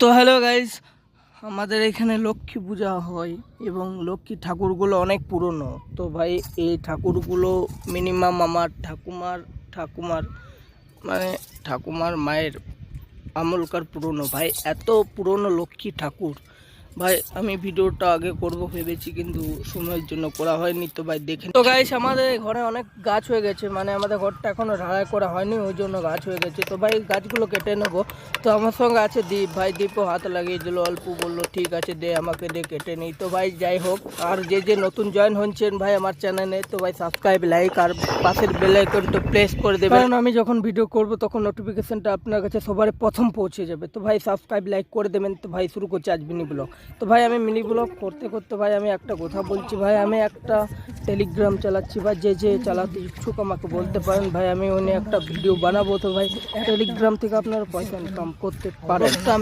তো hello guys, আমাদের এখানে লক্ষ্মী পূজা হয় এবং লক্ষ্মী ঠাকুরগুলো অনেক পুরনো। তো ভাই এই ঠাকুরগুলো মিনিমাম আমার ঠাকুমার মানে ঠাকুমার মায়ের আমলকার পুরনো। ভাই এত পুরনো লক্ষ্মী ঠাকুর, ভাই আমি ভিডিওটা আগে করব ভেবেছি কিন্তু সময়ের জন্য করা হয়নি। তো ভাই দেখেন। তো গাইস, আমাদের ঘরে অনেক গাছ হয়ে গেছে, মানে আমাদের ঘরটা এখনো ঢালাই করা হয়নি, ওই জন্য গাছ হয়ে গেছে। তো ভাই গাছগুলো কেটে নেবো। তো আমার সঙ্গে আছে দীপ। ভাই দীপও হাত লাগিয়ে দিল অল্প, বললো ঠিক আছে দে আমাকে দে, কেটে নিই। তো ভাই যাই হোক, আর যে নতুন জয়েন হচ্ছেন ভাই আমার চ্যানেলে, তো ভাই সাবস্ক্রাইব, লাইক আর পাশের বেল আইকনটা প্রেস করে দেবেন, কারণ আমি যখন ভিডিও করব তখন নোটিফিকেশনটা আপনার কাছে সবার প্রথম পৌঁছে যাবে। তো ভাই সাবস্ক্রাইব লাইক করে দেবেন। তো ভাই শুরু করছি আজ মিনি ব্লগ। তো ভাই আমি মিনি ব্লগ করতে করতে ভাই আমি একটা কথা বলছি। ভাই আমি একটা টেলিগ্রাম চালাচ্ছি, ভাই যে চালাতে ইচ্ছুক আমাকে বলতে পারেন। ভাই আমি ওনে একটা ভিডিও বানাবো। তো ভাই টেলিগ্রাম থেকে আপনারা পয়সা ইনকাম করতে পারেন।